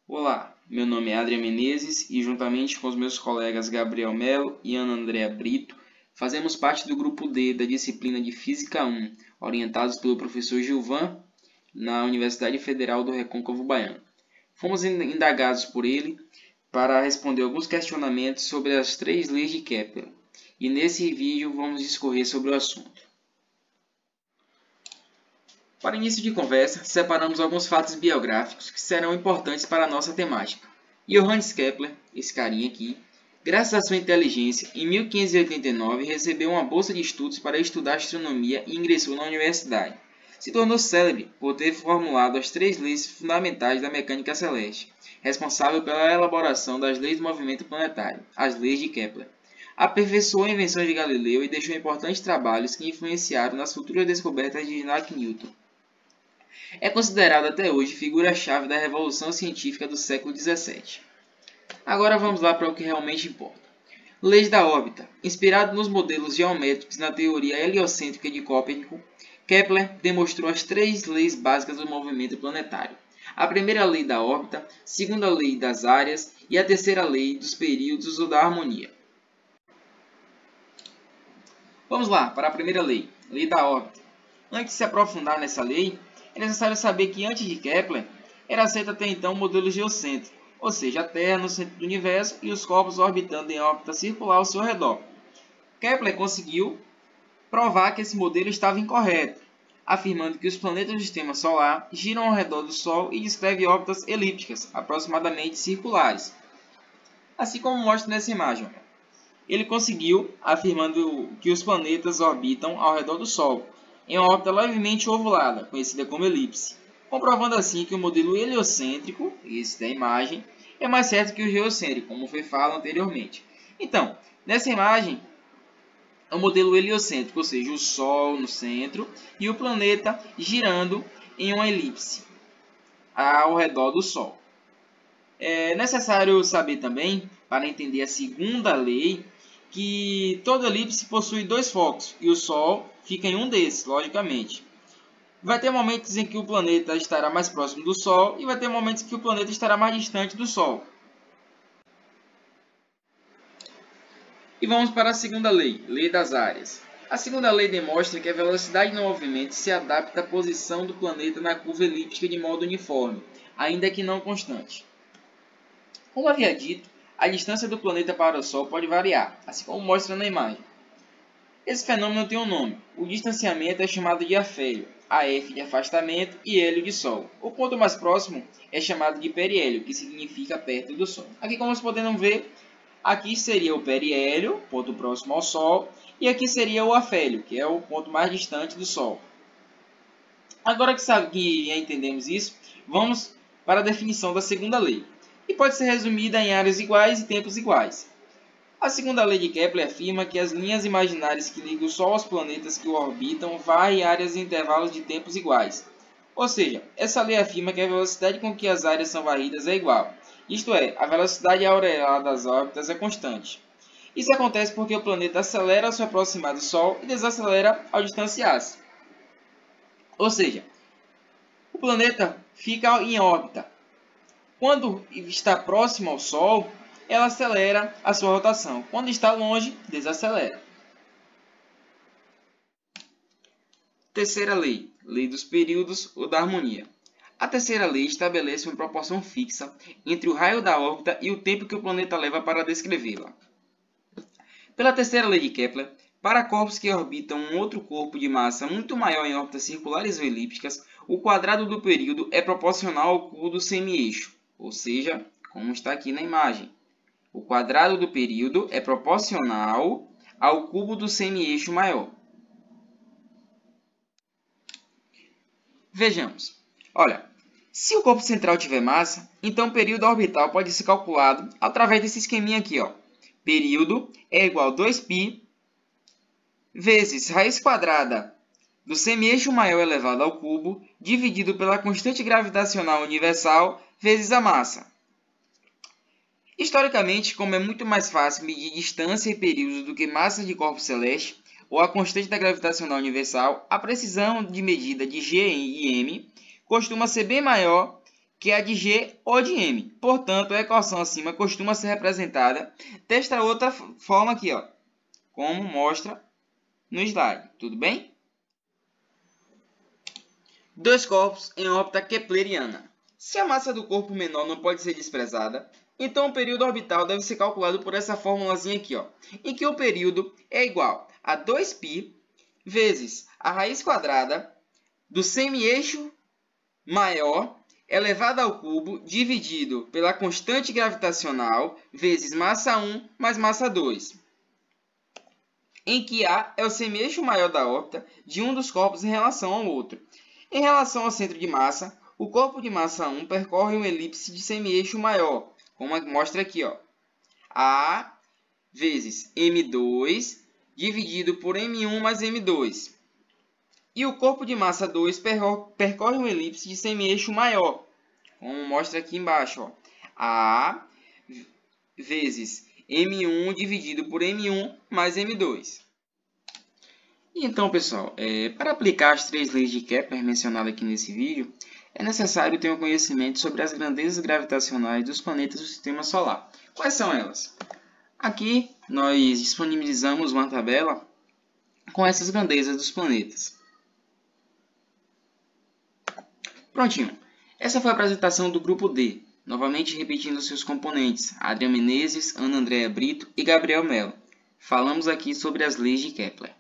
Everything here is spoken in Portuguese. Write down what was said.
Olá, meu nome é Adrian Menezes e juntamente com os meus colegas Gabriel Melo e Ana Andrea Brito, fazemos parte do grupo D da disciplina de Física 1, orientados pelo professor Gilvan, na Universidade Federal do Recôncavo Baiano. Fomos indagados por ele para responder alguns questionamentos sobre as 3 leis de Kepler, e nesse vídeo vamos discorrer sobre o assunto. Para início de conversa, separamos alguns fatos biográficos que serão importantes para a nossa temática. Johannes Kepler, esse carinha aqui, graças à sua inteligência, em 1589 recebeu uma bolsa de estudos para estudar astronomia e ingressou na universidade. Se tornou célebre por ter formulado as 3 leis fundamentais da mecânica celeste, responsável pela elaboração das leis do movimento planetário, as leis de Kepler. Aperfeiçoou a invenção de Galileu e deixou importantes trabalhos que influenciaram nas futuras descobertas de Isaac Newton. É considerado até hoje figura-chave da revolução científica do século XVII. Agora vamos lá para o que realmente importa. Leis da órbita. Inspirado nos modelos geométricos na teoria heliocêntrica de Copérnico, Kepler demonstrou as 3 leis básicas do movimento planetário. A primeira lei da órbita, a segunda lei das áreas e a terceira lei dos períodos ou da harmonia. Vamos lá para a primeira lei, lei da órbita. Antes de se aprofundar nessa lei, é necessário saber que antes de Kepler, era aceito até então o modelo geocêntrico, ou seja, a Terra no centro do universo e os corpos orbitando em órbita circular ao seu redor. Kepler conseguiu provar que esse modelo estava incorreto, afirmando que os planetas do sistema solar giram ao redor do Sol e descreve órbitas elípticas, aproximadamente circulares, assim como mostra nessa imagem. Ele conseguiu, afirmando que os planetas orbitam ao redor do Sol, em uma órbita levemente ovulada, conhecida como elipse, comprovando assim que o modelo heliocêntrico, esse da imagem, é mais certo que o geocêntrico, como foi falado anteriormente. Então, nessa imagem, é o modelo heliocêntrico, ou seja, o Sol no centro e o planeta girando em uma elipse ao redor do Sol. É necessário saber também, para entender a segunda lei, que toda elipse possui 2 focos e o Sol fica em um desses, logicamente. Vai ter momentos em que o planeta estará mais próximo do Sol e vai ter momentos em que o planeta estará mais distante do Sol. E vamos para a segunda lei, lei das áreas. A segunda lei demonstra que a velocidade do movimento se adapta à posição do planeta na curva elíptica de modo uniforme, ainda que não constante. Como havia dito, a distância do planeta para o Sol pode variar, assim como mostra na imagem. Esse fenômeno tem um nome. O distanciamento é chamado de afélio, AF de afastamento e hélio de Sol. O ponto mais próximo é chamado de periélio, que significa perto do Sol. Aqui, como vocês podem ver, aqui seria o periélio, ponto próximo ao Sol, e aqui seria o afélio, que é o ponto mais distante do Sol. Agora que entendemos isso, vamos para a definição da segunda lei, e pode ser resumida em áreas iguais e tempos iguais. A segunda lei de Kepler afirma que as linhas imaginárias que ligam o Sol aos planetas que o orbitam varrem áreas em intervalos de tempos iguais. Ou seja, essa lei afirma que a velocidade com que as áreas são varridas é igual. Isto é, a velocidade aureal das órbitas é constante. Isso acontece porque o planeta acelera ao se aproximar do Sol e desacelera ao distanciar-se. Ou seja, o planeta fica em órbita. Quando está próximo ao Sol, ela acelera a sua rotação. Quando está longe, desacelera. Terceira lei, lei dos períodos ou da harmonia. A terceira lei estabelece uma proporção fixa entre o raio da órbita e o tempo que o planeta leva para descrevê-la. Pela terceira lei de Kepler, para corpos que orbitam um outro corpo de massa muito maior em órbitas circulares ou elípticas, o quadrado do período é proporcional ao cubo do semi-eixo, ou seja, como está aqui na imagem. O quadrado do período é proporcional ao cubo do semi-eixo maior. Vejamos. Olha, se o corpo central tiver massa, então o período orbital pode ser calculado através desse esqueminha aqui. Período é igual a 2π vezes raiz quadrada do semi-eixo maior elevado ao cubo, dividido pela constante gravitacional universal vezes a massa. Historicamente, como é muito mais fácil medir distância e períodos do que massa de corpo celeste, ou a constante da gravitacional universal, a precisão de medida de G e M costuma ser bem maior que é a de G ou de M. Portanto, a equação acima costuma ser representada desta outra forma aqui, ó, como mostra no slide. Tudo bem? Dois corpos em órbita kepleriana. Se a massa do corpo menor não pode ser desprezada, então o período orbital deve ser calculado por essa formulazinha aqui, ó, em que o período é igual a 2π vezes a raiz quadrada do semi-eixo maior elevado ao cubo dividido pela constante gravitacional vezes massa 1 mais massa 2, em que A é o semi-eixo maior da órbita de um dos corpos em relação ao outro. Em relação ao centro de massa, o corpo de massa 1 percorre uma elipse de semi-eixo maior, como mostra aqui, ó, A vezes M2 dividido por M1 mais M2. E o corpo de massa 2 percorre uma elipse de semi-eixo maior, como mostra aqui embaixo, ó, A vezes M1 dividido por M1 mais M2. E então, pessoal, para aplicar as três leis de Kepler mencionadas aqui nesse vídeo, é necessário ter um conhecimento sobre as grandezas gravitacionais dos planetas do Sistema Solar. Quais são elas? Aqui nós disponibilizamos uma tabela com essas grandezas dos planetas. Prontinho. Essa foi a apresentação do grupo D, novamente repetindo seus componentes, Adriana Menezes, Ana Andréa Brito e Gabriel Mello. Falamos aqui sobre as leis de Kepler.